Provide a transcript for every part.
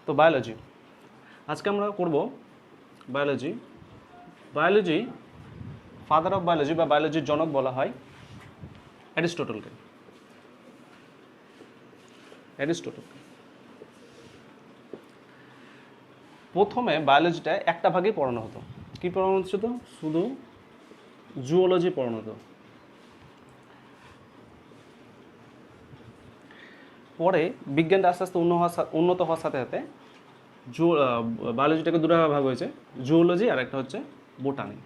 তো বায়োলজি আজকে আমরা করব biology. Biology father of biology বা বায়োলজির জনক বলা হয় অ্যারিস্টটলকে। প্রথমে বায়োলজিটা একটা ভাগেই পড়ানো হতো। কি পড়ানো হতো? শুধু জুওলজি পড়ানো হতো। পরে বিজ্ঞানটা আস্তে আস্তে উন্নত হওয়ার সাথে সাথে বায়োলজিটাকে দুটো ভাগ হয়েছে, জুওলজি আর একটা হচ্ছে বোটানি।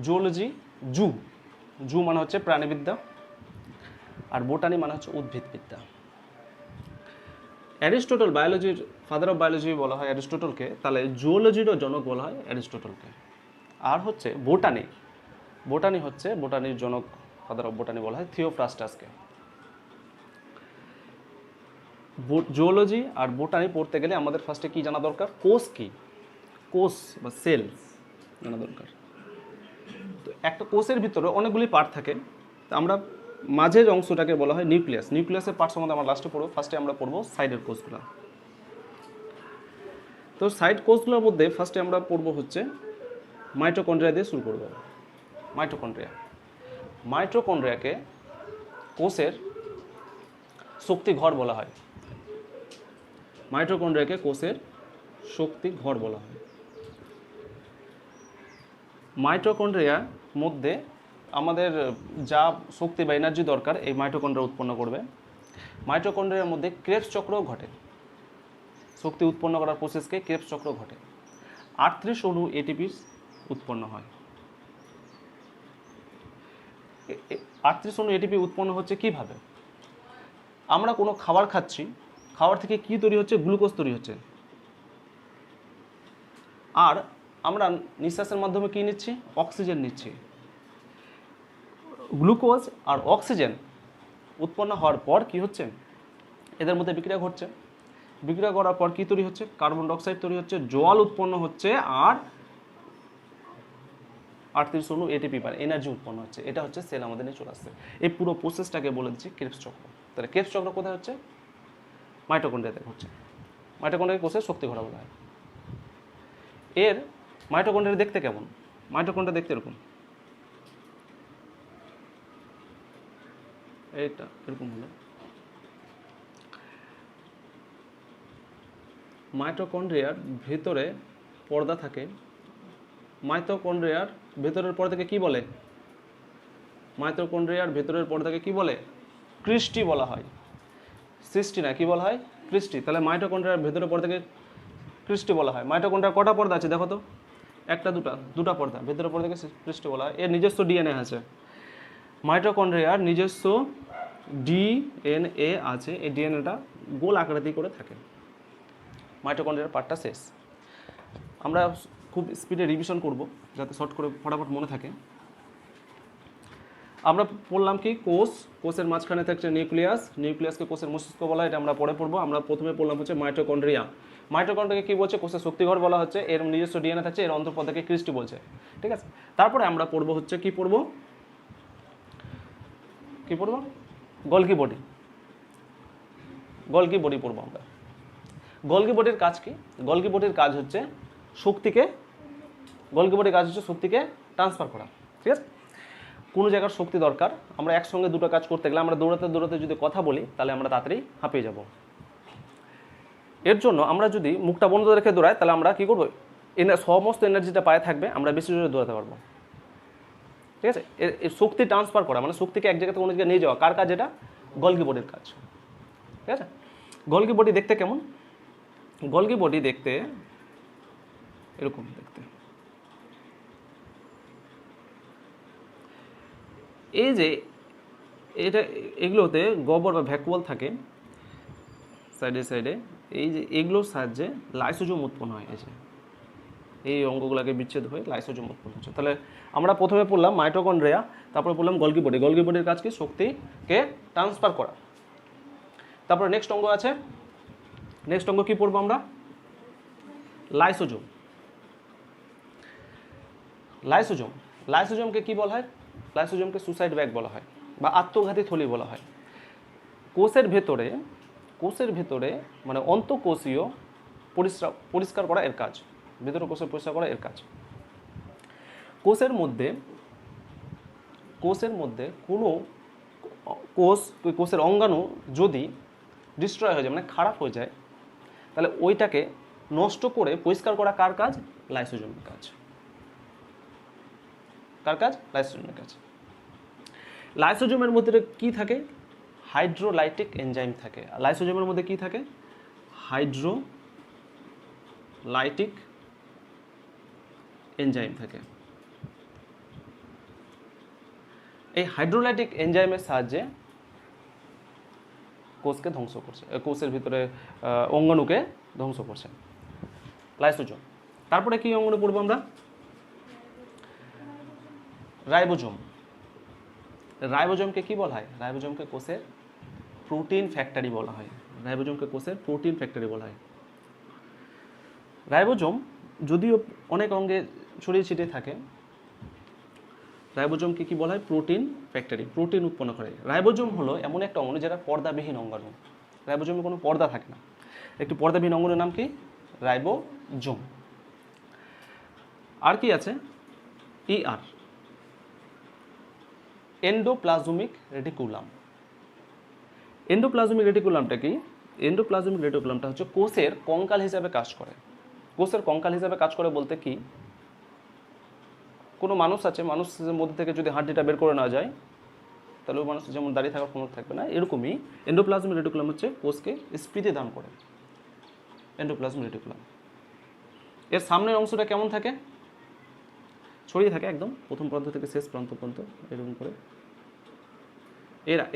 জুওলজি জু মানে হচ্ছে প্রাণীবিদ্যা, আর বোটানি মানে হচ্ছে উদ্ভিদবিদ্যা। অ্যারিস্টটল বায়োলজির ফাদার অফ বায়োলজি বলা হয় অ্যারিস্টটলকে, তাহলে জুওলজিরও জনক বলা হয় অ্যারিস্টটলকে। আর হচ্ছে বোটানি হচ্ছে বোটানির জনক, ফাদার অফ বোটানি বলা হয় থিওফ্রাস্টাসকে। জুওলজি আর বোটানি পড়তে গেলে আমাদের ফার্স্টে কি জানা দরকার? কোষ কি, কোষ বা সেল জানা দরকার। তো একটা কোষের ভিতরে অনেকগুলি পার্ট থাকে, আমরা মাঝের অংশটাকে বলা হয় নিউক্লিয়াস। নিউক্লিয়াসের পার্ট সম্বন্ধে আমরা লাস্টে পড়বো, ফার্স্টে আমরা পড়বো সাইডের কোষগুলো। তো সাইড কোষগুলোর মধ্যে ফার্স্টে আমরা পড়বো হচ্ছে মাইটোকন্ড্রিয়া দিয়ে শুরু করবো। মাইটোকন্ড্রিয়াকে কোষের শক্তি ঘর বলা হয়। মাইটোকন্ড্রিয়াকে কোষের শক্তি ঘর বলা হয়। মাইটোকন্ড্রিয়ার মধ্যে আমাদের যা শক্তি বা এনার্জি দরকার এই মাইটোকন্ড্রিয়া উৎপন্ন করবে। মাইটোকন্ড্রিয়ার মধ্যে ক্রেবস চক্রও ঘটে, শক্তি উৎপন্ন করার প্রসেসকে ক্রেবস চক্র ঘটে। 38 অণু এটিপি উৎপন্ন হয়। 38 অণু এটিপি উৎপন্ন হচ্ছে কিভাবে? আমরা কোনো খাবার খাচ্ছি, খাবার থেকে কি তৈরি হচ্ছে? গ্লুকোজ তৈরি হচ্ছে। আর আমরা নিঃশ্বাসের মাধ্যমে কি নিচ্ছি? অক্সিজেন নিচ্ছি। গ্লুকোজ আর অক্সিজেন উৎপন্ন হওয়ার পর কি হচ্ছে? এদের মধ্যে বিক্রিয়া ঘটছে। বিক্রিয়া করার পর কি তৈরি হচ্ছে? কার্বন ডাইঅক্সাইড তৈরি হচ্ছে, জল উৎপন্ন হচ্ছে, আর 38 অণু এটিপি পার এনার্জি উৎপন্ন হচ্ছে। এটা হচ্ছে সেল আমাদের নিয়ে চলে আসছে। এই পুরো প্রসেসটাকে বলে দিচ্ছি ক্রেবস চক্র। তাহলে ক্রেবস চক্র কোথায় হচ্ছে? মাইটোকন্ড্রিয়াতে হচ্ছে। মাইটোকন্ড্রিয়াকে কোষের শক্তি ঘোরা বলা হয়। এর মাইটোকন্ড্রিয়া দেখতে কেমন? মাইটোকন্ড্রিয়া দেখতে এরকম, এইটা এরকম হলো। মাইটোকন্ড্রিয়ার ভেতরে পর্দা থাকে। মাইটোকন্ড্রিয়ার ভেতরের পর্দাকে কি বলে? মাইটোকন্ড্রিয়ার ভেতরের পর্দাকে কি বলে? ক্রিস্টি বলা হয়। সৃষ্টি না, কি বলা হয়? ক্রিস্টি। তাহলে মাইটোকন্ড্রিয়ার ভেতরের পর্দাকে ক্রিস্টি বলা হয়। মাইটোকন্ড্রিয়ার কটা পর্দা আছে দেখো তো? একটা, দুটা পর্দা। ভেতরের পর্দাকে ক্রিস্টি বলা হয়। এর নিজস্ব ডিএনএ আছে। মাইটোকন্ড্রিয়ার নিজস্ব ডিএনএ আছে। এই ডিএনএটা গোল আকৃতি করে থাকে। মাইটোকন্ড্রিয়ার পার্টটা শেষ। আমরা খুব স্পিডে রিভিশন করব যাতে শর্ট করে ফটাফট মনে থাকে। আমরা পড়লাম কি? কোষ। কোষের মাঝখানে থাকছে নিউক্লিয়াস। নিউক্লিয়াসকে কোষের মস্তিষ্ক বলা হয়, এটা আমরা পরে পড়বো। আমরা প্রথমে পড়লাম হচ্ছে মাইটোকন্ড্রিয়া। মাইটোকন্ড্রিয়াকে কি বলছে? কোষের শক্তিঘর বলা হচ্ছে। এর নিজস্ব ডিএনএ থাকছে, এর অন্তঃপর্দাকে ক্রিস্টি বলছে। ঠিক আছে। তারপরে আমরা পড়বো হচ্ছে কি পড়বো? Golgi body. গলগি বডি পড়বো আমরা। গলগি বডির কাজ কি? গলগি বডির কাজ হচ্ছে শক্তিকে ট্রান্সফার করা। ঠিক আছে। কোনো জায়গার শক্তি দরকার, আমরা একসঙ্গে দুটো কাজ করতে গেলে আমরা দৌড়াতে যদি কথা বলি তাহলে আমরা তাড়াতাড়ি হাঁপিয়ে যাব। এর জন্য আমরা যদি মুখটা বন্ধ রেখে দৌড়াই তাহলে আমরা কী করবো? সমস্ত এনার্জিটা পায়ে থাকবে, আমরা বেশি জোরে দৌড়াতে পারবো। ঠিক আছে। এর শক্তি ট্রান্সফার করা মানে শক্তিকে এক জায়গা থেকে অন্য জায়গায় নিয়ে যাওয়া, কার কাজ? এটা গলগি বডির কাজ। ঠিক আছে। গলগি বডি দেখতে কেমন? গলগি বডি দেখতে এরকম দেখতে। এই যে এগুলোতে গবর বা ভ্যাকুয়াল থাকে সাইডে, এই যে এগুলোর সাহায্যে লাইসোজোম উৎপন্ন হয়। এই অঙ্গগুলোকে বিচ্ছেদ হয়ে লাইসোজোম উৎপন্ন হচ্ছে। তাহলে আমরা প্রথমে পড়লাম মাইটোকন্ড্রিয়া, তারপরে পড়লাম গলগি বডি। গলগি বডির কাজ কি? শক্তিকে ট্রান্সফার করা। তারপরে নেক্সট অঙ্গ আছে। নেক্সট অঙ্গ কি পড়বো আমরা? লাইসোজোম। লাইসোজোমকে কি বলা হয়? লাইসোজোমকে সুসাইড ব্যাগ বলা হয়। বা আত্মঘাতী থলি বলা হয়। কোষের ভেতরে মানে অন্তঃকোষীয় পরিষ্কার করা এর কাজ, ভেতরে কোষের পরিষ্কার করা এর কাজ। কোষের মধ্যে কোনো কোষের অঙ্গাণু যদি ডিস্ট্রয় হয়ে যায় মানে খারাপ হয়ে যায়, তাহলে ওইটাকে নষ্ট করে পরিষ্কার করা কার কাজ? লাইসোজোমের কাজ। কার কাজ? লাইসোজোমের কাজ। লাইসোজোমের মধ্যে কি থাকে? হাইড্রোলাইটিক এনজাইম থাকে। লাইসোজোমের মধ্যে কি থাকে? হাইড্রোলাইটিক এনজাইম থাকে। এই হাইড্রোলাইটিক এনজাইমের সাহায্যে কোষকে ধ্বংস করছে, কোষের ভিতরে অঙ্গাণুকে ধ্বংস করছে লাইসোজোম। তারপরে কি অঙ্গাণু পড়বো আমরা? রাইবোজোম। রাইবোজোমকে কি বলা হয়? রাইবোজোমকে কোষের প্রোটিন ফ্যাক্টরি বলা হয়। রাইবোজোমকে কোষের প্রোটিন ফ্যাক্টরি বলা হয়। রাইবোজোম যদিও অনেক অঙ্গে ছড়িয়ে ছিটিয়ে থাকে, রাইবোজোমকে কি বলা হয়? প্রোটিন ফ্যাক্টরি, প্রোটিন উৎপন্ন করে। রাইবোজোম হলো এমন একটা অঙ্গাণু যেটা পর্দাবিহীন অঙ্গাণু। রাইবোজোমে কোনো পর্দা থাকে না। একটি পর্দাবিহীন অঙ্গাণুর নাম কি? রাইবোজোম। আর কি আছে? ER, endoplasmic reticulum. এন্ডোপ্লাজমিক রেটিকুলামটা কি? এন্ডোপ্লাজমিক রেটিকুলামটা হচ্ছে কোষের কঙ্কাল হিসাবে কাজ করে। কোষের কঙ্কাল হিসাবে কাজ করে বলতে কি, কোনো মানুষ আছে, মানুষের মধ্যে থেকে যদি হাড্ডিটা বের করে নেওয়া যায় তাহলে ওই মানুষ যেমন দাঁড়িয়ে থাকার ক্ষমতা থাকবে না, এরকমই এন্ডোপ্লাজমিক রেটিকুলাম হচ্ছে কোষকে স্ফীতি দান করে। এন্ডোপ্লাজমিক রেটিকুলাম এর সামনের অংশটা কেমন থাকে? ছড়িয়ে থাকে একদম প্রথম প্রান্ত থেকে শেষ প্রান্ত পর্যন্ত এরকম করে।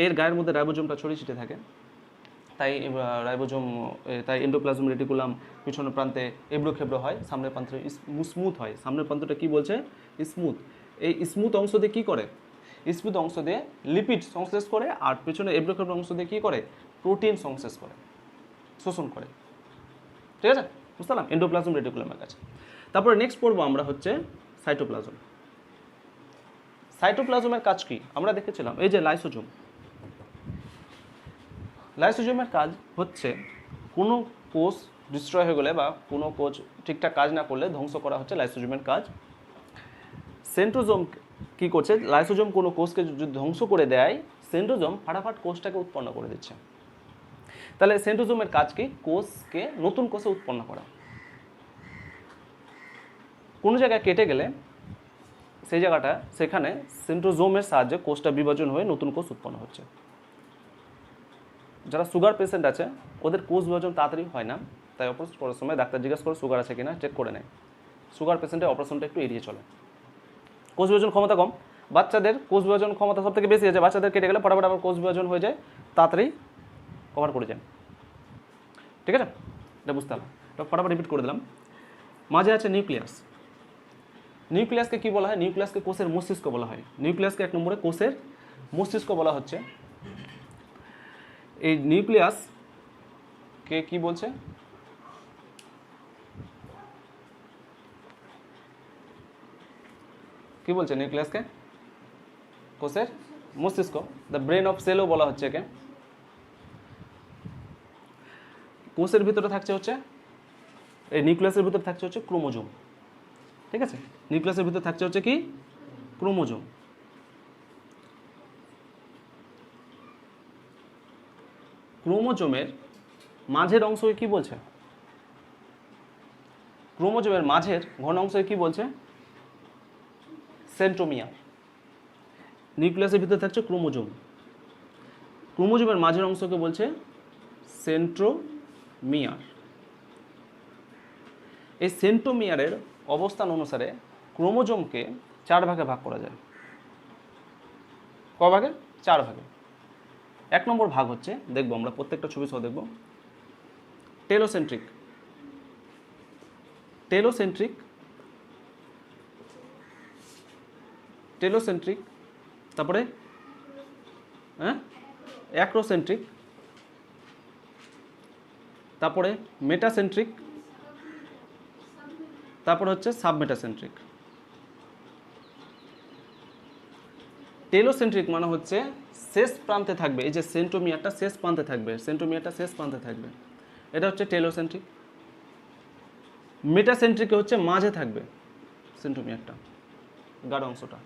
এর গায়ের মধ্যে রাইবোজোমটা ছড়িয়ে ছিটে থাকে। তাই এন্ডোপ্লাজমিক রেটিকুলাম পিছনের প্রান্তে এবড়ো খেবড়ো হয়, সামনের প্রান্তে স্মুথ হয়। সামনের প্রান্তটা কি বলছে? স্মুথ। এই স্মুথ অংশ দিয়ে কী করে? স্মুথ অংশ দিয়ে লিপিড সংশ্লেষ করে, আর পেছনে এবড়ো খেবড়ো অংশ দিয়ে কী করে? প্রোটিন সংশ্লেষ করে, শোষণ করে। ঠিক আছে, বুঝতে পারলাম এন্ডোপ্লাজমিক রেটিকুলামের কাছে। তারপরে নেক্সট পড়বো আমরা হচ্ছে সাইটোপ্লাজম। সাইটোপ্লাজমের কাজ কি আমরা দেখেছিলাম, এই যে লাইসোজোম। লাইসোজোমের কাজ হচ্ছে কোনো কোষ ডিস্ট্রয় হয়ে গেলে বা কোনো কোষ ঠিকঠাক কাজ না করলে ধ্বংস করা হচ্ছে লাইসোজোমের কাজ। সেন্ট্রোজোম কি করছে? লাইসোজোম কোনো কোষকে যদি ধ্বংস করে দেয়, সেন্ট্রোজোম ফাটাফাট কোষটাকে উৎপন্ন করে দিচ্ছে। তাহলে সেন্ট্রোজোমের কাজ কি? কোষকে নতুন কোষে উৎপন্ন করা। কোনো জায়গায় কেটে গেলে সেই জায়গাটা, সেখানে সেন্ট্রোজোমের সাহায্যে কোষটা বিভাজন হয়ে নতুন কোষ উৎপন্ন হচ্ছে। যারা সুগার পেশেন্ট আছে ওদের কোষ বিভাজন তাড়াতাড়ি হয় না, তাই অপারেশন করার সময় ডাক্তার জিজ্ঞাসা করে সুগার আছে কিনা, চেক করে নেয়। সুগার পেশেন্টের অপারেশনটা একটু এড়িয়ে চলে। কোষ বিভাজন ক্ষমতা কম, বাচ্চাদের কোষ বিভাজন ক্ষমতা সব থেকে বেশি আছে। বাচ্চাদের কেটে গেলে ফটাফট আবার কোষ বিভাজন হয়ে যায়, তাড়াতাড়ি কভার করে যায়। ঠিক আছে, এটা বুঝতে হবে। এটা ফটাফট রিপিট করে দিলাম। মাঝে আছে নিউক্লিয়াস। নিউক্লিয়াসকে কি বলা হয়? নিউক্লিয়াসকে কোষের মস্তিষ্ক বলা হয়। নিউক্লিয়াসকে 1 নম্বরে কোষের মস্তিষ্ক বলা হচ্ছে। এই নিউক্লিয়াসকে কি বলছে? কি বলছে নিউক্লিয়াসকে? কোষের মস্তিষ্ক, দ্য ব্রেন অফ সেলও বলা হচ্ছে একে। কোষের ভিতরে থাকছে হচ্ছে, এই নিউক্লিয়াসের ভিতরে থাকছে হচ্ছে ক্রোমোজোম। ঠিক আছে, নিউক্লিয়াসের ভিতরে থাকছে হচ্ছে কি? ক্রোমোজোম। ক্রোমোজোমের মাঝের অংশকে কি বলছে? ক্রোমোজোমের মাঝের ঘন অংশকে কি বলছে? সেন্ট্রোমিয়ার। নিউক্লিয়াসের ভিতরে থাকছে ক্রোমোজোম, ক্রোমোজোমের মাঝের অংশকে বলছে সেন্ট্রোমিয়ার। এই সেন্ট্রোমিয়ারের অবস্থান অনুসারে ক্রোমোজোমকে 4 ভাগে ভাগ করা যায়। ক ভাগে? 4 ভাগে। 1 নম্বর ভাগ হচ্ছে, দেখবো আমরা প্রত্যেকটা ছবি সহ দেখবো, টেলোসেন্ট্রিক। টেলোসেন্ট্রিক, টেলোসেন্ট্রিক, তারপরে অ্যাক্রোসেন্ট্রিক, তারপরে মেটাসেন্ট্রিক, তারপরে হচ্ছে সাবমেটাসেন্ট্রিক। টেলোসেন্ট্রিক মানে হচ্ছে শেষ প্রান্তে থাকবে, এই যে সেন্ট্রোমিয়ারটা শেষ প্রান্তে থাকবে, সেন্ট্রোমিয়ারটা শেষ প্রান্তে থাকবে, এটা হচ্ছে টেলোসেন্ট্রিক। মেটাসেন্ট্রিক হচ্ছে মাঝে থাকবে সেন্ট্রোমিয়ারটা, গাঢ় অংশটা,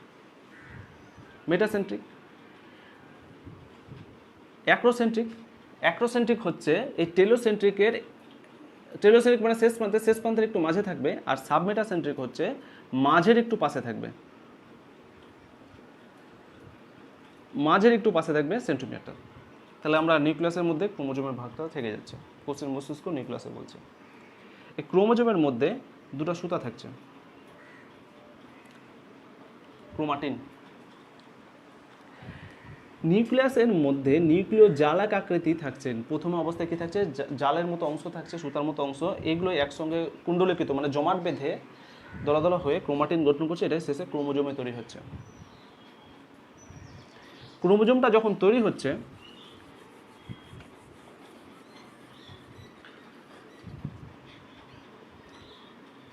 মেটাসেন্ট্রিক। অ্যাক্রোসেন্ট্রিক, অ্যাক্রোসেন্ট্রিক হচ্ছে এই টেলোসেন্ট্রিকের, টেলোসেন্ট্রিক মানে শেষ প্রান্তের একটু মাঝে থাকবে, আর সাবমেটাসেন্ট্রিক হচ্ছে মাঝের একটু পাশে থাকবে, মাঝের একটু পাশে থাকবে সেন্ট্রোমিয়ারটা। তাহলে আমরা নিউক্লিয়াসের মধ্যে ক্রোমোজোমের ভাগটা থেকে যাচ্ছে, কোষের মস্তিষ্ক নিউক্লিয়াসে বলছে। এই ক্রোমোজোমের মধ্যে দুটো সুতা থাকছে, ক্রোমাটিন। নিউক্লিয়াসের মধ্যে নিউক্লিয় জালাক আকৃতি থাকছে, প্রথম অবস্থায় কি থাকছে, জালের মতো অংশ থাকছে, সুতার মতো অংশ, এগুলো একসঙ্গে কুণ্ডলিকৃত মানে জমাট বেঁধে দলা হয়ে ক্রোমাটিন গঠন করছে, এটাই শেষে ক্রোমোজোমে তৈরি হচ্ছে। ক্রোমোজোমটা যখন তৈরি হচ্ছে,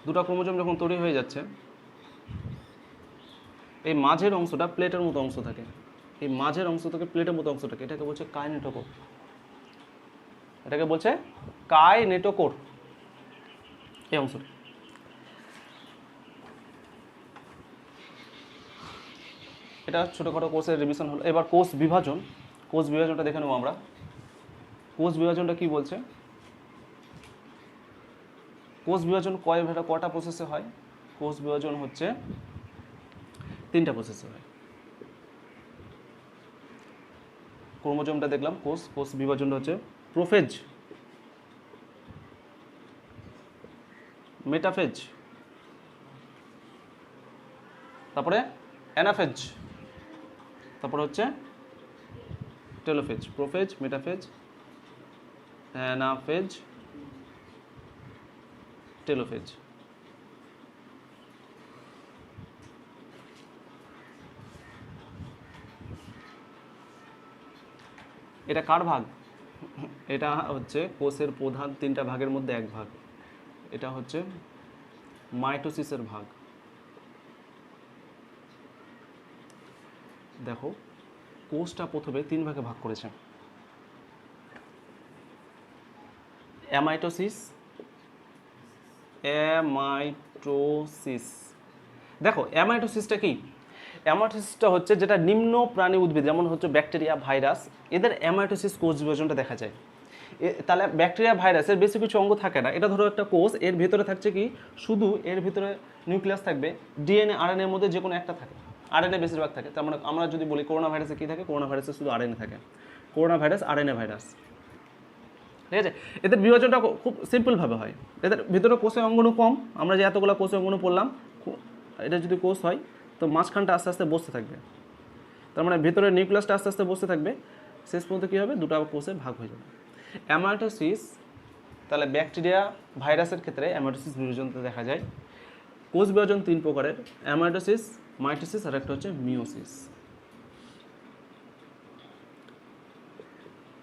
দুটো ক্রোমোজোম যখন তৈরি হয়ে যাচ্ছে, এই মাঝের অংশটা প্লেটের মতো অংশ থাকে, এই মাঝের অংশ থেকে প্লেটের মতো অংশ থাকে, এটাকে বলছে কাইনেটোকোর, এটাকে বলছে কাইনেটোকোর, এই অংশটা। এটা ছোটোখাটো কোষের রিভিশন হলো। এবার কোষ বিভাজন, কোষ বিভাজনটা দেখে নেবো আমরা। কোষ বিভাজনটা কি বলছে, কোষ বিভাজন কটা প্রসেসে হয়, কোষ বিভাজন হচ্ছে 3টা প্রসেসে হয়। ক্রোমোজোমটা দেখলাম, কোষ বিভাজনটা হচ্ছে প্রোফেজ, মেটাফেজ, তারপরে অ্যানাফেজ, তারপরে হচ্ছে telophase. Prophase, metaphase, anaphase, telophase. এটা কার ভাগ, এটা হচ্ছে কোষের প্রধান 3টা ভাগের মধ্যে এক ভাগ, এটা হচ্ছে মাইটোসিসের ভাগ। দেখো কোষটা প্রথমে 3 ভাগে ভাগ করেছে, অ্যামাইটোসিস, অ্যামাইটোসিস। দেখো অ্যামাইটোসিসটা কি, অ্যামাইটোসিসটা হচ্ছে যেটা নিম্ন প্রাণী উদ্ভিদ যেমন হচ্ছে ব্যাকটেরিয়া, ভাইরাস, এদের অ্যামাইটোসিস কোষ বিভাজনটা দেখা যায়। তাহলে ব্যাকটেরিয়া, ভাইরাসের বেশি কিছু অঙ্গ থাকে না, এটা ধরো একটা কোষ, এর ভিতরে থাকছে কি, শুধু এর ভিতরে নিউক্লিয়াস থাকবে, ডিএনএ আরএনএর মধ্যে যে কোনো একটা থাকে, আরএনএ বেশিরভাগ থাকে। তার মানে আমরা যদি বলি করোনা ভাইরাসে কী থাকে, করোনা ভাইরাসে শুধু আরএনএ থাকে, করোনা ভাইরাস আরএনএ ভাইরাস, ঠিক আছে। এদের বিভাজনটা খুব সিম্পলভাবে হয়, এদের ভিতরে কোষের অঙ্গাণু কম, আমরা যে এতগুলো কোষের অঙ্গাণু পড়লাম, এটা যদি কোষ হয় তো মাঝখানটা আস্তে আস্তে বসতে থাকবে, তার মানে ভিতরে নিউক্লিয়াসটা আস্তে আস্তে বসতে থাকবে, শেষ পর্যন্ত কী হবে, 2টা কোষে ভাগ হয়ে যাবে। অ্যামাইটোসিস, তাহলে ব্যাকটেরিয়া, ভাইরাসের ক্ষেত্রে অ্যামাইটোসিস বিভাজনতে দেখা যায়। কোষ বিভাজন 3 প্রকারের, অ্যামাইটোসিস, মাইটোসিস আর একটা হচ্ছে মিওসিস।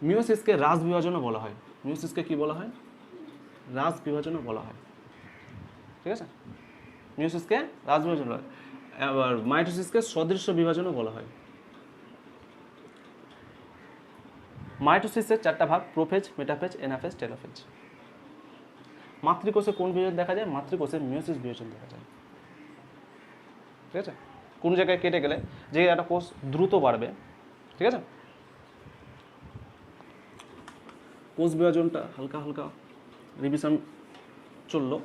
মিওসিসকে রাস বিভাজনও বলা হয়, মিওসিসকে কি বলা হয়, রাস বিভাজনও বলা হয়, ঠিক আছে। মিওসিসকে রাস বিভাজন বলা হয়, আবার মাইটোসিসকে সদৃশ্য বিভাজনও বলা হয়। মাইটোসিসের 4টা ভাগ, প্রোফেজ, মেটাফেজ, অ্যানাফেজ, টেলোফেজ। মাতৃকোষে কোন বিভাজন দেখা যায়, মাতৃকোষে মিওসিস বিভাজন দেখা যায়, ঠিক আছে। কোন জায়গায় কেটে গেলে যে একটা কোষ দ্রুত বাড়বে, ঠিক আছে। কোষ বিভাজনটা হালকা হালকা রিভিশন চললো।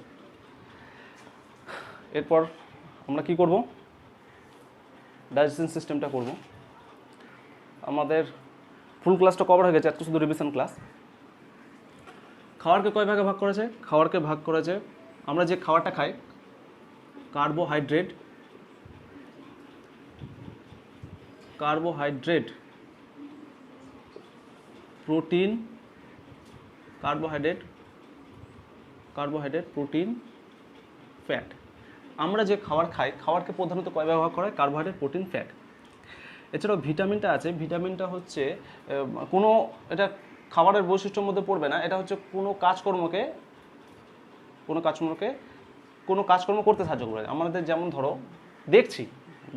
এরপর আমরা কি করব, ডাইজেশন সিস্টেমটা করব। আমাদের ফুল ক্লাসটা কভার হয়ে গেছে, একটা শুধু রিভিশন ক্লাস। খাবারকে কয় ভাগে ভাগ করেছে, খাবারকে ভাগ করেছে, আমরা যে খাবারটা খাই, carbohydrate, carbohydrate, protein, carbohydrate, carbohydrate, protein, fat. আমরা যে খাবার খাই, খাবারকে প্রধানত কয় ভাগে ভাগ করা হয়, কার্বোহাইড্রেট, প্রোটিন, ফ্যাট। এছাড়াও ভিটামিনটা আছে, ভিটামিনটা হচ্ছে কোনো, এটা খাবারের বৈশিষ্ট্যের মধ্যে পড়বে না, এটা হচ্ছে কোনো কাজকর্ম করতে সাহায্য করে আমাদের, যেমন ধরো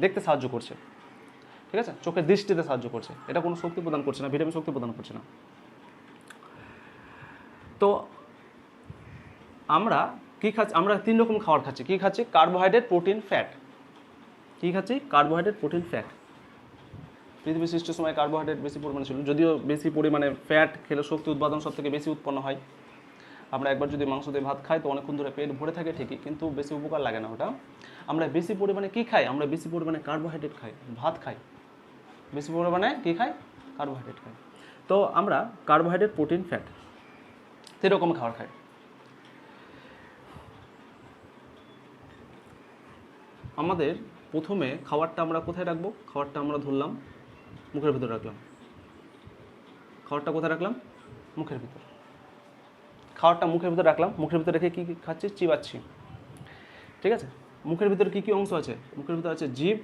দেখতে সাহায্য করছে, ঠিক আছে, চোখের দৃষ্টিতে সাহায্য করছে, এটা কোনো শক্তি প্রদান করছে না, ভিটামিন শক্তি প্রদান করছে না। তো আমরা কী খাচ্ছি, আমরা 3 রকম খাবার খাচ্ছি। কী খাচ্ছি? Carbohydrate, protein, fat. কী খাচ্ছি? Carbohydrate, protein, fat. পৃথিবী সৃষ্টির সময় কার্বোহাইড্রেট বেশি পরিমাণে ছিল, যদিও বেশি পরিমাণে ফ্যাট খেলে শক্তি উৎপাদন সব থেকে বেশি উৎপন্ন হয়। আমরা একবার যদি মাংস দিয়ে ভাত খাই তো অনেকক্ষণ ধরে পেট ভরে থাকে ঠিকই, কিন্তু বেশি উপকার লাগে না ওটা। আমরা বেশি পরিমাণে কী খাই? আমরা বেশি পরিমাণে কার্বোহাইড্রেট খাই, ভাত খাই, বেশি পরিমাণে কী খাই? কার্বোহাইড্রেট খাই। তো আমরা কার্বোহাইড্রেট, প্রোটিন, ফ্যাট 3 রকম খাবার খাই। আমাদের প্রথমে খাবারটা আমরা কোথায় রাখবো? খাবারটা আমরা ধরলাম মুখের ভিতর রাখলাম। খাবারটা কোথায় রাখলাম? মুখের ভিতর। খাবারটা মুখের ভিতর রাখলাম, মুখের ভিতর রেখে কী কী খাচ্ছি? চিবাচ্ছি। ঠিক আছে, মুখের ভিতরে কী কী অংশ আছে? মুখের ভিতরে আছে জিভ,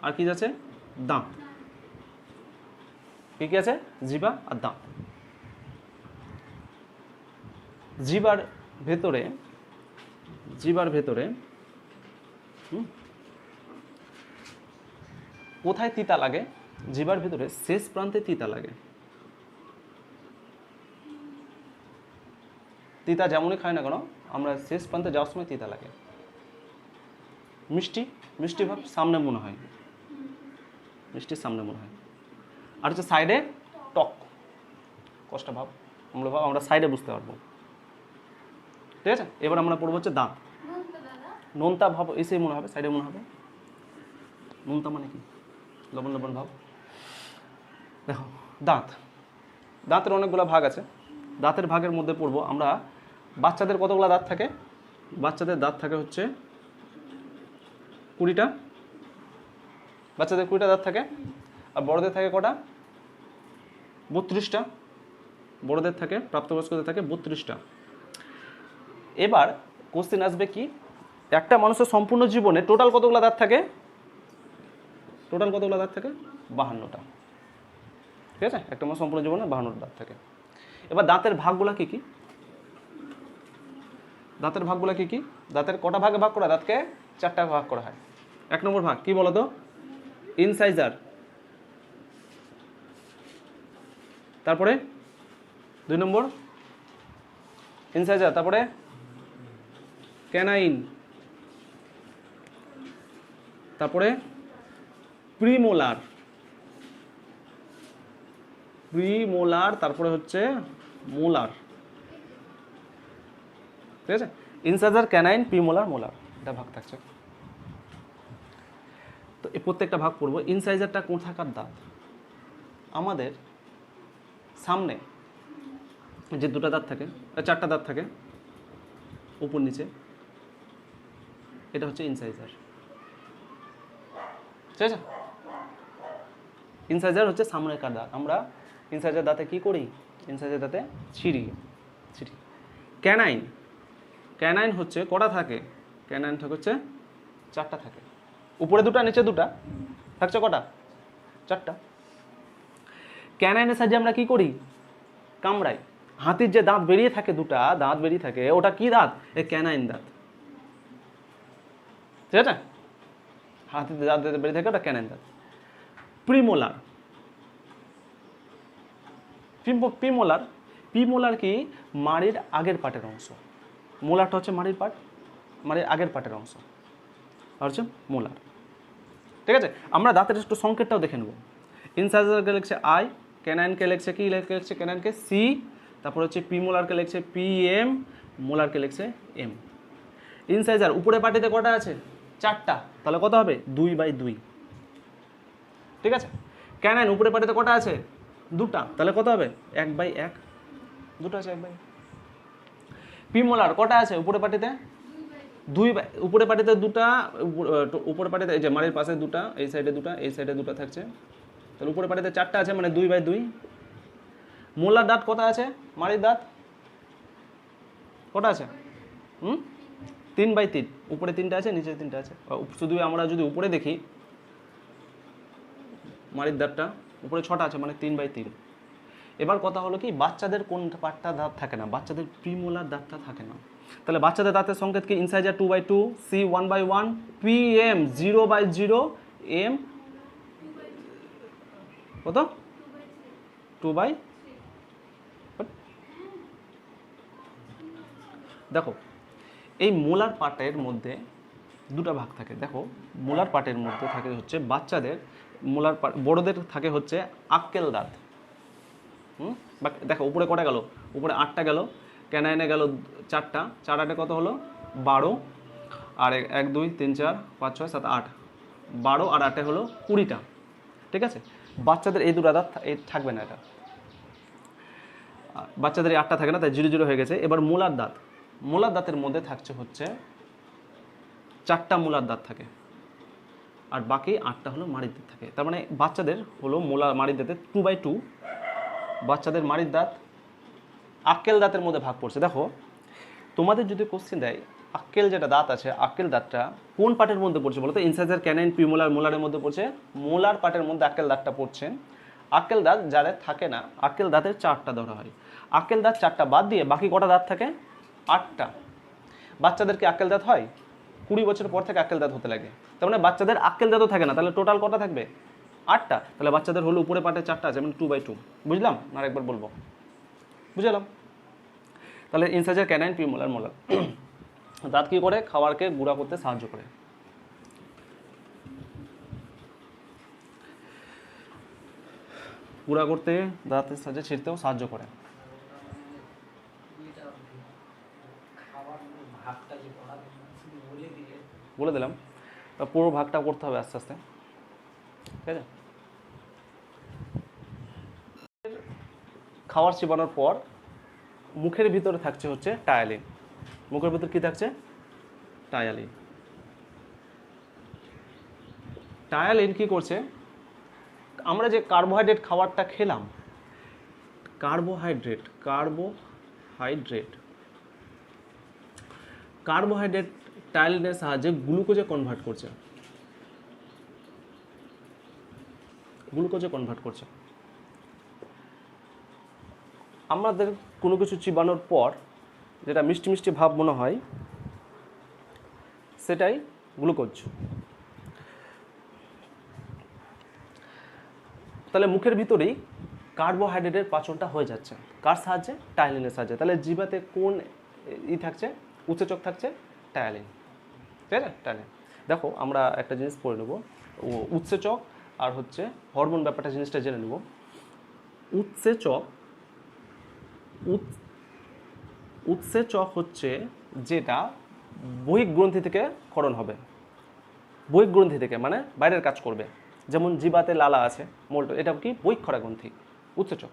আর কি আছে? দাঁত। কী কী আছে? জিভা আর দাঁত। জিভার ভেতরে কোথায় তিতা লাগে? জিভার ভেতরে শেষ প্রান্তে তিতা লাগে। তিতা যেমনই খাই না কেন, আমরা শেষ প্রান্তে যাওয়ার সময় তিতা লাগে। মিষ্টি ভাব সামনে মনে হয়, মিষ্টির সামনে মনে হয়। আর হচ্ছে সাইডে টক, কষ্ট ভাব, আমরা সাইডে বুঝতে পারবো। ঠিক আছে, এবার আমরা পড়বো হচ্ছে দাঁত। নোনতা ভাব এসেই মনে হবে, সাইডে মনে হবে। নোনতা মানে কি? লবণ লবণ ভাব। দেখো, দাঁতের অনেকগুলো ভাগ আছে। দাঁতের ভাগের মধ্যে পড়বো আমরা, বাচ্চাদের কতগুলো দাঁত থাকে? বাচ্চাদের দাঁত থাকে হচ্ছে 20টা। বাচ্চাদের 20টা দাঁত থাকে। আর বড়দের থাকে কটা? 32টা। বড়দের থাকে, প্রাপ্তবয়স্কদের থাকে 32টা। এবার কোশ্চেন আসবে কি, একটা মানুষের সম্পূর্ণ জীবনে টোটাল কতগুলো দাঁত থাকে? 52টা। ঠিক আছে, একটা মানুষ সম্পূর্ণ জীবনে 52টা দাঁত থাকে। এবার দাঁতের ভাগগুলো কি কি? দাঁতের কটা ভাগে ভাগ করা? দাঁতকে 4টা ভাগ করা হয়। 1 নম্বর ভাগ কি বলতো? ইনসাইজার। তারপরে 2 নম্বর ইনসাইজার, তারপরে ক্যানাইন, তারপরে প্রিমোলার, তারপরে হচ্ছে মোলার। ঠিক আছে, ইনসাইজার, ক্যানাইন, প্রিমোলার, মোলার, এটা ভাগ থাকছে। তো এই প্রত্যেকটা ভাগ পড়বো। ইনসাইজারটা কোথাকার দাঁত? আমাদের সামনে যে 2টা দাঁত থাকে, 4টা দাঁত থাকে উপর নিচে, এটা হচ্ছে ইনসাইজার। ঠিক আছে, ইনসাইজার হচ্ছে সামনেকার দাঁত। আমরা ইনসাইজার দাঁতে কি করি? ইনসাইজার দাঁতে ছিঁড়ি। ক্যানাইন হচ্ছে কটা থাকে? ক্যানাইন হচ্ছে 4টা থাকে। উপরে 2টা, নিচে 2টা, থাকছে কটা? 4টা। ক্যানাইনের সাহায্যে আমরা কি করি? কামড়াই। হাতির যে দাঁত বেরিয়ে থাকে, 2টা দাঁত বেরিয়ে থাকে, ওটা কি দাঁত? এ ক্যানাইন দাঁত। ঠিক আছে, হাতির দাঁত বেরিয়ে থাকে, ওটা ক্যানাইন দাঁত। প্রিমোলার কি? মাড়ির আগের পাটের অংশ। মোলারটা হচ্ছে মাড়ির আগের পাটের অংশ, আর হচ্ছে মোলার। ঠিক আছে, আমরা দাঁতের একটু সংকেতটাও দেখে নেব। ইনসাইজারকে লিখছে আই, ক্যানাইনকে লিখছে কি? লিখছে ক্যানাইনকে সি, তারপর হচ্ছে প্রিমোলারকে লিখছে PM, মোলারকে লিখছে M। ইনসাইজার উপরে পাটিতে কটা আছে? 4টা, তাহলে কত হবে? 2/2। ঠিক আছে, ক্যানাইন উপরে পাটিতে কটা আছে? 2টা, তাহলে কত হবে? 1/1। 2টা আছে, 1/1। প্রিমোলার কটা আছে উপরে পাটিতে? 2। উপরে পাটিতে 2টা, উপরে পাটিতে এই যে মাড়ির পাশে 2টা, এই সাইডে 2টা, এই সাইডে 2টা থাকছে, তাহলে উপরে পাটিতে 4টা আছে, মানে 2/2। মোলার দাঁত কটা আছে? মাড়ির দাঁত কটা আছে? 3/3। উপরে 3টা আছে, নিচে 3টা আছে। শুধু আমরা যদি উপরে দেখি, মাড়ির দাঁতটা উপরে 6টা আছে, মানে 3/3। এবার কথা হলো কি, বাচ্চাদের কোন পাটটা দাঁত থাকে না? বাচ্চাদের প্রিমোলার দাঁতটা থাকে না। তাহলে বাচ্চাদের দাঁতের সংকেত কি? ইনসাইজার 2/2, সি 1/1, পিএম 0/0, এম কত 2/, দেখো এই মোলার পার্টের মধ্যে দুটো ভাগ থাকে। দেখো মোলার পার্টের মধ্যে থাকে হচ্ছে বাচ্চাদের মোলার বড়দের থাকে হচ্ছে আক্কেল দাঁত। দেখো উপরে কটা গেল? উপরে 8টা গেল, ক্যানাইনে গেল 4টা, 4 8 কত হলো 12, আর 1 2 3 4 5 6 7 8, 12 আর 8 হলো 20টা। ঠিক আছে, বাচ্চাদের এই দুটো দাঁত থাকবে না, এটা বাচ্চাদের এই 8টা থাকে না, তাই 0 0 হয়ে গেছে। এবার মোলার দাঁত, মোলার দাঁতের মধ্যে থাকছে হচ্ছে 4টা মোলার দাঁত থাকে, আর বাকি 8টা হলো মাড়ির দাঁত থাকে। তার মানে বাচ্চাদের হলো মোলার মাড়ির দাঁতে 2/2, বাচ্চাদের মাড়ির দাঁত আক্কেল দাঁতের মধ্যে ভাগ পড়ছে। দেখো তোমাদের যদি কোশ্চেন দেয় আক্কেল যেটা দাঁত আছে, আক্কেল দাঁতটা কোন পার্টের মধ্যে পড়ছে বলো তো? ইনসাইজার, ক্যানাইন, প্রিমোলার, মোলারের মধ্যে পড়ছে। মোলার পার্টের মধ্যে আক্কেল দাঁতটা পড়ছে। আক্কেল দাঁত যাদের থাকে না, আক্কেল দাঁতের 4টা ধরা হয়। আক্কেল দাঁত 4টা বাদ দিয়ে বাকি কটা দাঁত থাকে? 8টা। বাচ্চাদের কি আক্কেল দাঁত হয়? 20 বছর পর থেকে আক্কেল দাঁত হতে লাগে। তার মানে বাচ্চাদের আক্কেল দাঁতও থাকে না, তাহলে টোটাল কটা থাকবে? 8টা। তাহলে বাচ্চাদের হলো উপরে পার্টে 4টা আছে, মানে 2/2। বুঝলাম? আর একবার বলবো, বুঝলাম? তাহলে ইনসাইজার, ক্যানাইন, প্রিমোলার, মোলার দাঁত কী করে? খাবারকে গুঁড়া করতে সাহায্য করে। গুঁড়া করতে দাঁতের সাহায্যে ছিঁড়তেও সাহায্য করে। বলে দিলাম, পুরো ভাগটা করতে হবে আস্তে আস্তে, ঠিক আছে? খাবার চিবানোর পর মুখের ভিতরে থাকছে হচ্ছে টায়ালিন। মুখের ভিতরে কি থাকছে? টায়ালিন। টায়ালিন কি করছে? আমরা যে কার্বোহাইড্রেট খাবারটা খেলাম, কার্বোহাইড্রেট টায়ালিনের সাহায্যে গ্লুকোজে কনভার্ট করছে। আমাদের কোনো কিছু চিবানোর পর যেটা মিষ্টি মিষ্টি ভাব মনে হয়, সেটাই গ্লুকোজ। তাহলে মুখের ভিতরেই কার্বোহাইড্রেটের পাচনটা হয়ে যাচ্ছে। কার সাহায্যে? টায়ালিনের সাহায্যে। তাহলে জিভাতে কোন থাকছে? উৎসেচক থাকছে টায়ালিন, ঠিক আছে? টায়ালিন। দেখো আমরা একটা জিনিস পড়ে নেব, উৎসেচক আর হচ্ছে হরমোন ব্যাপারটা জিনিসটা জেনে নেব। উৎসেচক হচ্ছে যেটা বহিঃ গ্রন্থি থেকে ক্ষরণ হবে, বহিঃ গ্রন্থি থেকে মানে বাইরের কাজ করবে। যেমন জিবাতে লালা আছে, মোল্ট, এটা কি? বহিঃক্ষরা গ্রন্থি, উৎসেচক।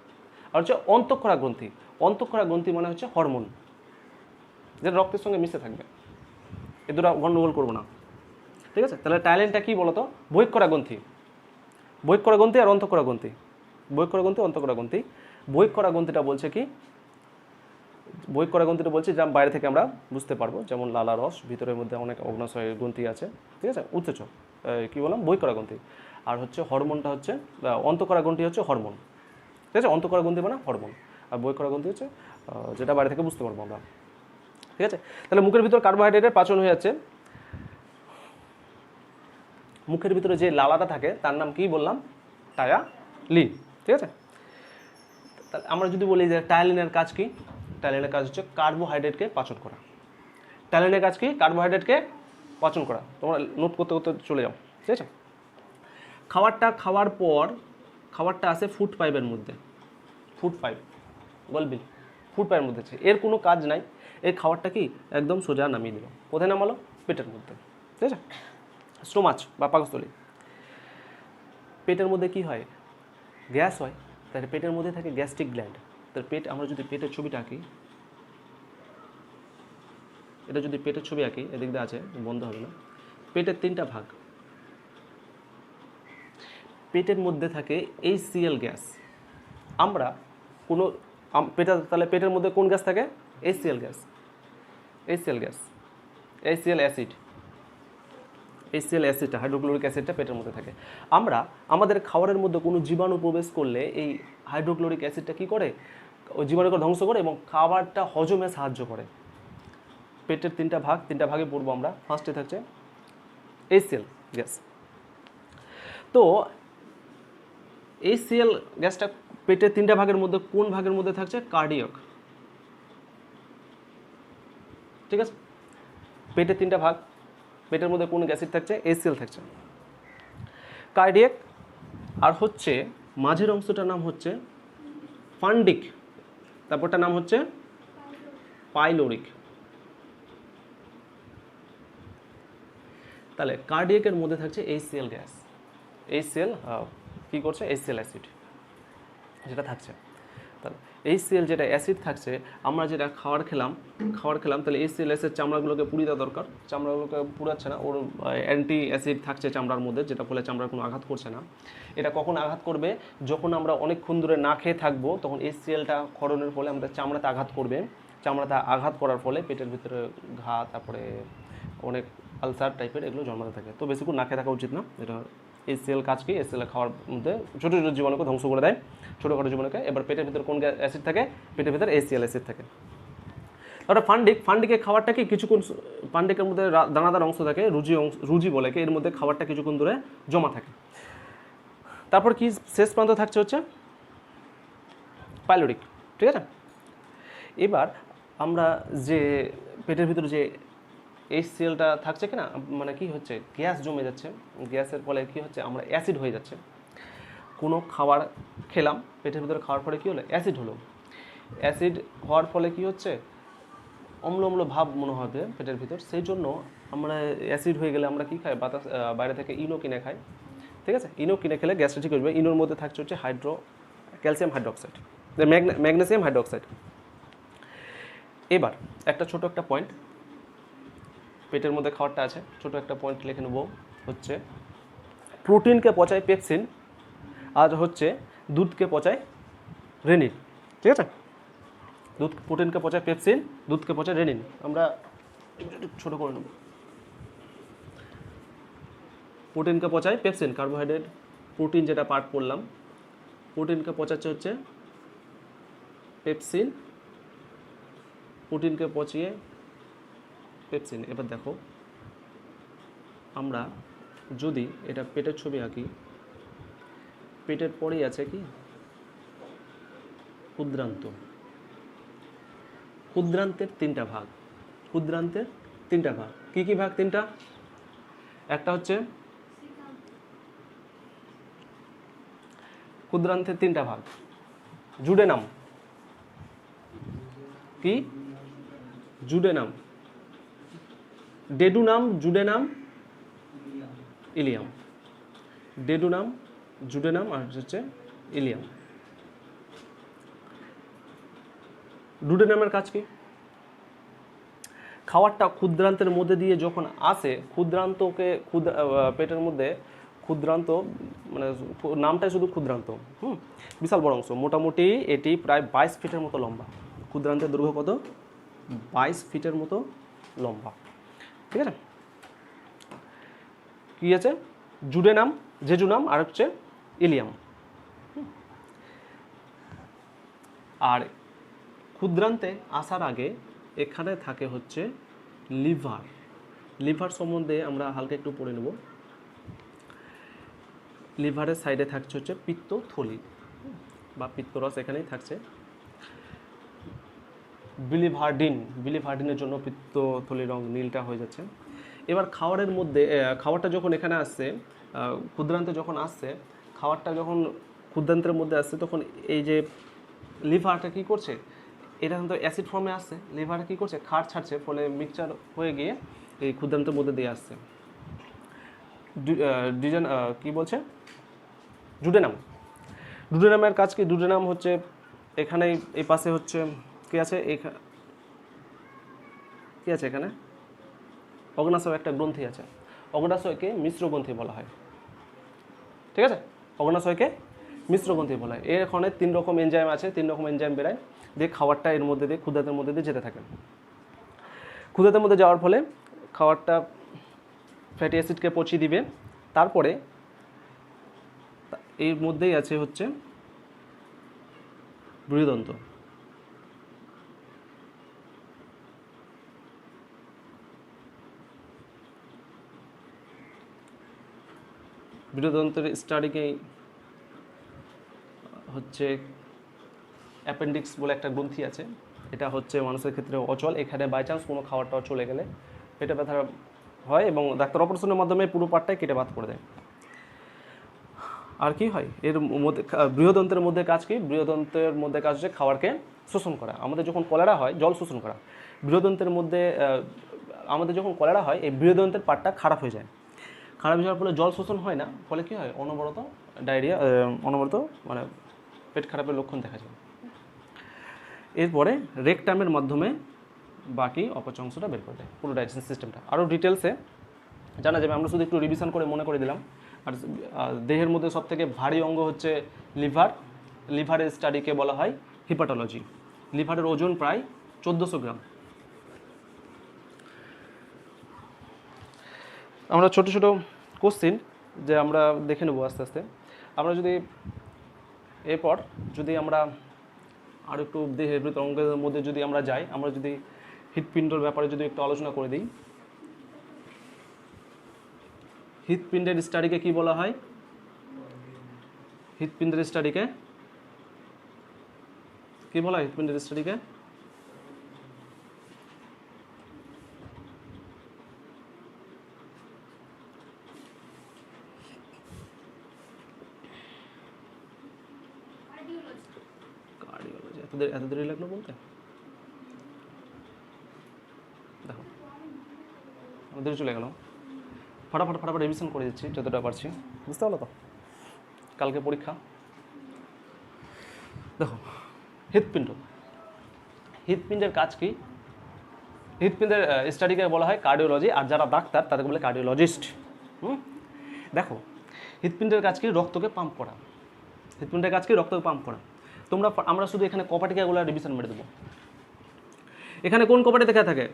আর হচ্ছে অন্তঃক্ষরা গ্রন্থি। অন্তঃক্ষরা গ্রন্থি মানে হচ্ছে হরমোন, যেটা রক্তের সঙ্গে মিশে থাকবে। এ দুটো গন্ডগোল করবো না, ঠিক আছে? তাহলে টায়ালিনটা কি বলতো? বহিঃক্ষরা গ্রন্থি আর অন্তঃক্ষরা গ্রন্থি। অন্তঃক্ষরা গ্রন্থি। বহিঃক্ষরা গ্রন্থিটা বলছে কি? বহিঃক্ষরা গ্রন্থিটা বলছে যা বাইরে থেকে আমরা বুঝতে পারবো, যেমন লালা রস, ভিতরের মধ্যে অনেক অগ্নাশয় গ্রন্থি আছে, ঠিক আছে? উৎসেচক কি বললাম? বহিঃক্ষরা গ্রন্থি। আর হচ্ছে হরমোনটা হচ্ছে অন্তঃক্ষরা গ্রন্থি হচ্ছে হরমোন, ঠিক আছে? অন্তঃক্ষরা গ্রন্থি মানে হরমোন, আর বহিঃক্ষরা গ্রন্থি হচ্ছে যেটা বাইরে থেকে বুঝতে পারবো আমরা, ঠিক আছে? তাহলে মুখের ভিতর কার্বোহাইড্রেটের পাচন হয়ে যাচ্ছে। মুখের ভিতরে যে লালাটা থাকে তার নাম কি বললাম? টায়ালিন, ঠিক আছে? তাহলে আমরা যদি বলি যে টায়ালিনের কাজ কি? টায়ালিনের কাজ হচ্ছে কার্বোহাইড্রেটকে পাচন করা। টায়ালিনের কাজ কি? কার্বোহাইড্রেটকে পাচন করা। তোমরা নোট করতে করতে চলে যাও, ঠিক আছে? খাবারটা খাওয়ার পর খাবারটা আসে ফুড পাইপের মধ্যে। ফুড পাইপ বলবি, ফুড পাইপের মধ্যে আছে, এর কোনো কাজ নাই। এই খাবারটা কি একদম সোজা নামিয়ে দিল। কোথায় নামালো? পেটের মধ্যে, ঠিক আছে? স্টোমাচ বা পাকস্থলী। পেটের মধ্যে কি হয়? গ্যাস হয়। তাহলে পেটের মধ্যে থাকে গ্যাস্ট্রিক গ্ল্যান্ড। তাহলে পেট, আমরা যদি পেটের ছবিটা আঁকি, এটা যদি পেটের ছবি আঁকি, এদিক দিয়ে আছে, বন্ধ হবে না। পেটের 3টা ভাগ। পেটের মধ্যে থাকে HCl গ্যাস। আমরা কোনো তাহলে পেটের মধ্যে কোন গ্যাস থাকে? HCl গ্যাস, HCl অ্যাসিডটা, হাইড্রোক্লোরিক অ্যাসিডটা পেটের মধ্যে থাকে। আমরা আমাদের খাবারের মধ্যে কোনো জীবাণু প্রবেশ করলে এই হাইড্রোক্লোরিক অ্যাসিডটা কী করে? ওই জীবাণুকে ধ্বংস করে এবং খাবারটা হজমে সাহায্য করে। পেটের তিনটা ভাগে পড়বো আমরা। ফার্স্টে থাকছে HCl গ্যাস। তো HCl গ্যাসটা পেটের তিনটা ভাগের মধ্যে কোন ভাগের মধ্যে থাকছে? কার্ডিয়াক। ঠিক আছে, পেটের তিনটা ভাগ, পেটের মধ্যে কোন গ্যাসিড থাকছে? HCl থাকছে। কার্ডিয়াক আর হচ্ছে মাঝের অংশটার নাম হচ্ছে ফান্ডিক, তারপরটার নাম হচ্ছে পাইলোরিক। তাহলে কার্ডিয়াকের মধ্যে থাকছে HCl গ্যাস, HCl কি করছে? HCl অ্যাসিড যেটা থাকছে। তাহলে HCl যেটা অ্যাসিড থাকছে, আমরা যেটা খাবার খেলাম তাহলে HCl অ্যাসিড চামড়াগুলোকে পুড়িয়ে দেওয়া দরকার। চামড়াগুলোকে পুড়াচ্ছে না, ওর অ্যান্টি অ্যাসিড থাকছে চামড়ার মধ্যে, যেটা ফলে চামড়ার কোনো আঘাত করছে না। এটা কখন আঘাত করবে? যখন আমরা অনেকক্ষণ ধরে না খেয়ে থাকবো, তখন HClটা ক্ষরণের ফলে আমাদের চামড়াতে আঘাত করবে। চামড়াতে আঘাত করার ফলে পেটের ভিতরে ঘা, তারপরে অনেক আলসার টাইপের এগুলো জন্মাতে থাকে। তো বেশিক্ষণ না খেয়ে থাকা উচিত না। এটা HCl কাজ কি? HCl খাওয়ার মধ্যে ছোটো ছোটো জীবাণুকে ধ্বংস করে দেয়, ছোটোখাটো জীবাণুকে। এবার পেটের ভিতরে কোন অ্যাসিড থাকে? পেটের ভিতরে HCl অ্যাসিড থাকে। তারপরে ফান্ডিকের খাবারটা কি? কিছুক্ষণ ফান্ডিকের মধ্যে দানাদার অংশ থাকে, রুজি বলে, এর মধ্যে খাবারটা কিছুক্ষণ ধরে জমা থাকে। তারপর কি শেষ প্রান্ত থাকছে হচ্ছে পাইলোরিক। ঠিক আছে, এবার আমরা যে পেটের ভিতরে যে HClটা থাকছে কিনা, মানে কি হচ্ছে? গ্যাস জমে যাচ্ছে, গ্যাসের ফলে কি হচ্ছে? আমরা অ্যাসিড হয়ে যাচ্ছে। কোনো খাবার খেলাম, পেটের ভিতরে খাওয়ার পরে কী হলো? অ্যাসিড হলো। অ্যাসিড হওয়ার ফলে কি হচ্ছে? অম্ল অম্ল ভাব মনে হবে পেটের ভিতর। সেই জন্য আমরা অ্যাসিড হয়ে গেলে আমরা কি খাই? বাতাস বাইরে থেকে ইনো কিনে খাই। ঠিক আছে, ইনো কিনে খেলে গ্যাসটা ঠিক হয়ে যাবে। ইনোর মধ্যে থাকছে হচ্ছে ক্যালসিয়াম হাইড্রোক্সাইড, ম্যাগনেসিয়াম হাইড্রোক্সাইড। এবার ছোট একটা পয়েন্ট, পেটের মধ্যে খাবারটা আছে, ছোট একটা পয়েন্ট লিখে নেব, হচ্ছে প্রোটিনকে পচায় পেপসিন, আর হচ্ছে দুধকে পচায় রেনিন। ঠিক আছে, প্রোটিনকে পচায় পেপসিন, দুধকে পচায় রেনিন। আমরা ছোট করে নেব। প্রোটিনকে পচায় পেপসিন, কার্বোহাইড্রেট প্রোটিন যেটা পার্ট পড়লাম, প্রোটিনকে পচাচ্ছে হচ্ছে পেপসিন, প্রোটিনকে পচিয়ে পেপসিন। এবার দেখো, আমরা যদি এটা পেটের ছবি আঁকি, পেটের পরেই আছে কি? ক্ষুদ্রান্ত। ক্ষুদ্রান্তের তিনটা ভাগ, ক্ষুদ্রান্তের তিনটা ভাগ। কি কি ভাগ? তিনটা। একটা হচ্ছে ক্ষুদ্রান্তের তিনটা ভাগ, জুডেনাম। কি? জুডেনাম, ডেডুনাম, জুডেনাম, ইলিয়াম। ডেডুনাম, জুডেনাম আর হচ্ছে ইলিয়াম। ডুডেনামের কাজ কি? খাবারটা ক্ষুদ্রান্তের মধ্যে দিয়ে যখন আসে, ক্ষুদ্রান্তকে পেটের মধ্যে ক্ষুদ্রান্ত, মানে নামটাই শুধু ক্ষুদ্রান্ত, বিশাল বড় অংশ। মোটামুটি এটি প্রায় 22 ফিটের মতো লম্বা। ক্ষুদ্রান্তের দৈর্ঘ্য কত? 22 ফিটের মতো লম্বা। ঠিক আছে, কি আছে? জুডেনাম, জেজুনাম আর হচ্ছে ইলিয়াম। আর ক্ষুদ্রান্তে আসার আগে এখানে থাকে হচ্ছে লিভার। লিভার সম্বন্ধে আমরা হালকা একটু পড়ে নেব। লিভারের সাইডে থাকছে হচ্ছে পিত্তথলি বা পিত্তরস, এখানেই থাকছে। বিলিভার্ডিনের জন্য পিত্তথলির রং নীলটা হয়ে যাচ্ছে। এবার খাবারের মধ্যে, খাবারটা যখন এখানে আসছে, ক্ষুদ্রান্তে যখন আসছে, খাবারটা যখন ক্ষুদ্রান্তের মধ্যে আসছে, তখন এই যে লিভারটা কী করছে? এটা কিন্তু অ্যাসিড ফর্মে আসছে, লিভারটা কী করছে? ক্ষার ছাড়ছে, ফলে মিক্সচার হয়ে গিয়ে এই ক্ষুদ্রান্তের মধ্যে দিয়ে আসছে। কি বলছে? জুডেনাম। ডুডেনামের কাজ কি? ডুডেনাম হচ্ছে এখানে, এই পাশে হচ্ছে কি আছে? কি আছে এখানে? অগ্নাশয় একটা গ্রন্থি আছে, অগ্নাশয়কে মিশ্র গ্রন্থি বলা হয়। ঠিক আছে, অগ্নাশয়কে মিশ্র গ্রন্থি বলা হয়। এখানে 3 রকম এনজাইম আছে, 3 রকম এনজাইম বেরায় দিয়ে খাবারটা এর মধ্যে দিয়ে, ক্ষুদ্রান্তের মধ্যে দিয়ে যেতে থাকে। ক্ষুদ্রান্তের মধ্যে যাওয়ার ফলে খাবারটা ফ্যাটি অ্যাসিডকে পচিয়ে দিবে। তারপরে এর মধ্যেই আছে হচ্ছে বৃহদন্ত। বৃহদন্তের স্টাডিকেই হচ্ছে অ্যাপেন্ডিক্স বলে একটা গ্রন্থি আছে, এটা হচ্ছে মানুষের ক্ষেত্রে অচল। এখানে বাই চান্স কোনো খাবারটাও চলে গেলে পেটে ব্যথা হয় এবং ডাক্তার অপারেশনের মাধ্যমে পুরো পাটটাই কেটে বাদ করে দেয়। আর কি হয় এর মধ্যে, বৃহদন্তের মধ্যে কাজ কি? বৃহদন্তের মধ্যে কাজ হচ্ছে খাবারকে শোষণ করা। আমাদের যখন কলেরা হয় জল শোষণ করা। বৃহদন্তের মধ্যে আমাদের যখন কলেরা হয় এই বৃহদন্তের পাটটা খারাপ হয়ে যায়। খারাপ হয়ে যাওয়ার ফলে জল শোষণ হয় না, ফলে কী হয় অনবরত ডায়রিয়া, অনবরত মানে পেট খারাপের লক্ষণ দেখা যায়। এরপরে রেকটামের মাধ্যমে বাকি অপচ অংশটা বের করে দেয়, পুরো ডাইজেশন সিস্টেমটা আরও ডিটেলসে জানা যাবে। আমরা শুধু একটু রিভিশন করে মনে করে দিলাম। আর দেহের মধ্যে সবথেকে ভারী অঙ্গ হচ্ছে লিভার। লিভারের স্টাডিকে বলা হয় হিপাটোলজি। লিভারের ওজন প্রায় 1400 গ্রাম। আমরা ছোট ছোট কোশ্চিন যে আমরা দেখে নেব আস্তে আস্তে। আমরা যদি এরপর যদি আমরা আর একটু দেহের ভিতর অঙ্গের মধ্যে যদি আমরা যাই, আমরা যদি হৃৎপিণ্ডের ব্যাপারে যদি একটু আলোচনা করে দিই। হৃৎপিণ্ডের স্টাডিকে কি বলা হয়? হৃৎপিণ্ডের স্টাডিকে কি বলা হয়? হৃৎপিণ্ডের স্টাডিকে কার্ডিওলজি। এত দেরি লাগলো বলতে? দেখো আমাদের চলে গেল। ফটাফট রিভিশন করে দিচ্ছি যতটা পারছি, বুঝতে পারলো তো? কালকে পরীক্ষা। দেখো হৃৎপিণ্ড, হৃৎপিণ্ডের কাজ কি? হৃৎপিণ্ডের স্টাডিকে বলা হয় কার্ডিওলজি, আর যারা ডাক্তার তাদেরকে বলে কার্ডিওলজিস্ট। দেখো হৃৎপিণ্ডের কাজ কি? রক্তকে পাম্প করা। হৃৎপিণ্ডের কাজ কি? রক্তকে পাম্প করা। আমরা শুধু এখানে কপাটিকাগুলো রিভিশন মেরে দেবো। এখানে কোন কপাটি দেখা থাকে?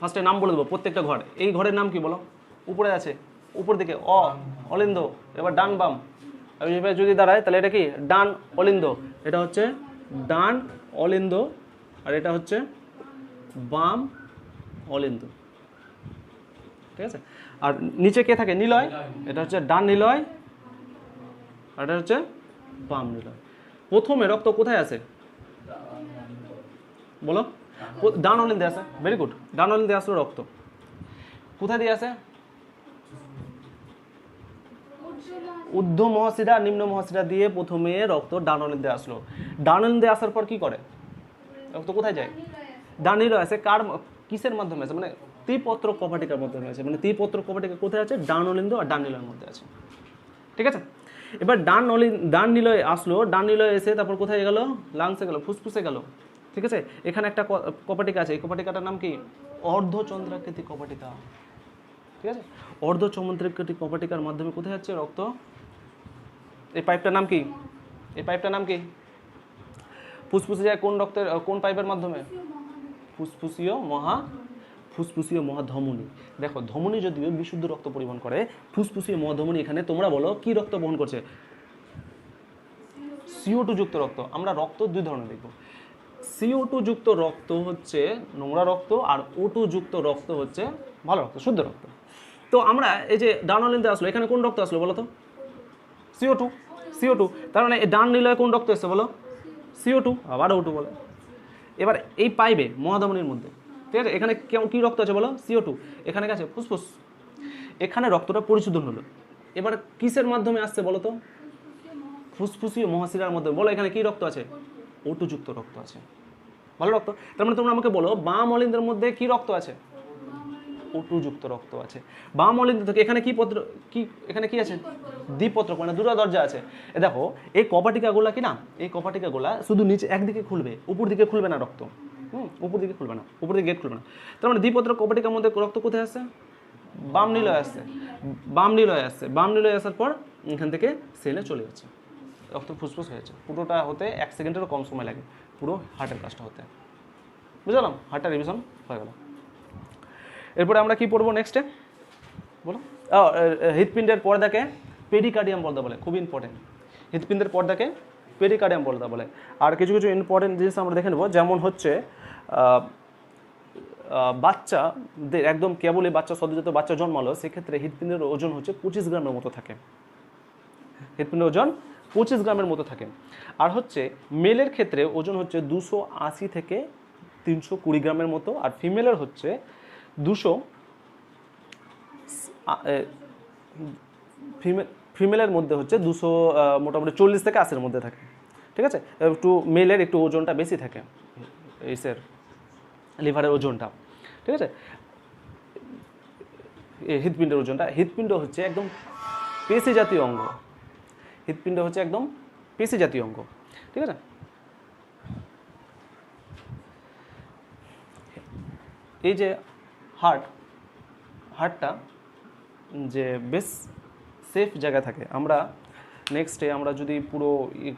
ফার্স্টে নাম বলে দেবো প্রত্যেকটা ঘর। এই ঘরের নাম কি বলো? উপরে আছে, উপর দিকে অলিন্দ। এবার ডান বাম যদি দাঁড়ায় তাহলে এটা কি? ডান অলিন্দ। এটা হচ্ছে ডান অলিন্দ, আর এটা হচ্ছে বাম অলিন্দ। ঠিক আছে? আর নিচে কে থাকে? নিলয়। এটা হচ্ছে ডান নিলয়, আর এটা হচ্ছে বাম নিলয়। প্রথমে রক্ত কোথায় আছে বলো? ডান অলিন্দে আছে। Very good. ডান অলিন্দে আসলো রক্ত। কোথায় দিয়ে আসে? ঊর্ধ্ব মহাশিরা নিম্ন মহাশিরা দিয়ে প্রথমে রক্ত ডান অলিন্দে আসলো। ডান অলিন্দে আসার পর কি করে? রক্ত কোথায় যায়? ডান নিলয় আছে। কিসের মাধ্যমে আছে? মানে ত্রিপত্র কপাটিকার মাধ্যমে আছে। মানে ত্রিপত্র কপাটিকা কোথায় আছে? ডান অলিন্দ আর ডান নিলয়ের মধ্যে আছে। ঠিক আছে? এবার ডান নিলয় আসলো। ডান নিলয় এসে তারপর কোথায় গেল? লাংসে গেল, ফুসফুসে গেল। ঠিক আছে? এখানে একটা কপাটিকা আছে। এই কপাটিকাটার নাম কি? অর্ধচন্দ্রাকৃতি কপাটিকা। ঠিক আছে? অর্ধচন্দ্রাকৃতি কপাটিকার মাধ্যমে কোথায় যাচ্ছে রক্ত? এই পাইপটার নাম কি? এই পাইপটার নাম কি? ফুসফুসে যায় কোন রক্তের, কোন পাইপের মাধ্যমে? ফুসফুসীয় মহাধমনী। দেখো ধমনী যদিও বিশুদ্ধ রক্ত পরিবহন করে, ফুসফুসীয় মহাধমনী এখানে তোমরা বলো কি রক্ত বহন করছে? CO2 যুক্ত রক্ত। আমরা রক্ত দুই ধরনের দেখব। CO2 যুক্ত রক্ত হচ্ছে নোংরা রক্ত, আর O2 যুক্ত রক্ত হচ্ছে ভালো রক্ত, শুদ্ধ রক্ত। তো আমরা এই যে ডান অলিন্দে আসলো, এখানে কোন রক্ত আসলো বলো তো? CO2। তার মানে ডান নিলয়ে কোন রক্ত এসছে বলো? CO2, আবার O2 বলে। এবার এই পাইবে মহাধমনীর মধ্যে, ঠিক আছে? এখানে কি রক্ত আছে বলো? CO2। এখানে আছে ফুসফুস। এখানে রক্তটা পরিশোধন হলো। এবার কিসের মাধ্যমে আসছে বলো তো? ফুসফুসীয় মহাশিরার মধ্যে। বলো এখানে কি রক্ত আছে? O2 যুক্ত রক্ত আছে, ভালো রক্ত। তার মানে তোমরা আমাকে বলো বাম অলিন্দের মধ্যে কি রক্ত আছে? O2 যুক্ত রক্ত আছে। বাম অলিন্দ থেকে এখানে এখানে কি আছে? দ্বিপত্র, মানে দুটো দরজা আছে। দেখো এই কপাটিকাগুলা কি না, এই কপাটিকাগুলা শুধু নিচে একদিকে খুলবে, উপর দিকে খুলবে না রক্ত। উপর দিকে খুলবে না, উপর দিকে গেট খুলবে না। তার মানে দ্বিপত্র কপাটিকার মধ্যে রক্ত কোথায় আসছে? বাম নিলয় আসছে। বাম নিলয় আসার পর এখান থেকে সেলে চলে যাচ্ছে, রক্ত ফুসফুস হয়েছে। পুরোটা হতে 1 সেকেন্ডেরও কম সময় লাগে, পুরো হার্টের কাজটা হতে। বুঝলাম? হার্টের রিভিশন হয়ে গেল। এরপরে আমরা কি পড়বো নেক্সটে বলো? হৃৎপিণ্ডের পর্দাকে পেরিকার্ডিয়াম পর্দা বলে, খুব ইম্পর্টেন্ট। হৃৎপিণ্ডের পর্দাকে পেরিকার্ডিয়াম পর্দা বলে। আর কিছু ইম্পর্টেন্ট জিনিস আমরা দেখে নেব, যেমন হচ্ছে বাচ্চাদের একদম কেবলই বাচ্চা সদ্যজাত বাচ্চা জন্মালো, সেক্ষেত্রে হৃৎপিণ্ডের ওজন হচ্ছে 25 গ্রামের মতো থাকে। হৃৎপিণ্ডের ওজন 25 গ্রামের মতো থাকে। আর হচ্ছে মেলের ক্ষেত্রে ওজন হচ্ছে 280 থেকে 320 গ্রামের মতো, আর ফিমেলের হচ্ছে 200 ফিমেলের মধ্যে হচ্ছে 200 মোটামুটি 40 থেকে 80-এর মধ্যে থাকে। ঠিক আছে, একটু মেলের একটু ওজনটা বেশি থাকে, ইসের লিভারের ওজনটা। ঠিক আছে, হৃৎপিণ্ডের ওজনটা, হৃৎপিণ্ড হচ্ছে একদম পেশি জাতীয় অঙ্গ। হৃৎপিণ্ড হচ্ছে একদম পেশি জাতীয় অঙ্গ। ঠিক আছে, এই যে হার্টটা যে বেশ সেফ জায়গায় থাকে। আমরা নেক্সটে আমরা যদি পুরো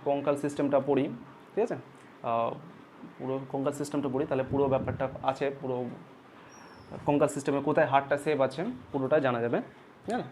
কঙ্কাল সিস্টেমটা পড়ি, ঠিক আছে, পুরো কঙ্কাল সিস্টেমটা পড়ি, তাহলে পুরো ব্যাপারটা আছে, পুরো কঙ্কাল সিস্টেমে কোথায় হার্টটা সেফ আছে পুরোটা জানা যাবে। হ্যাঁ।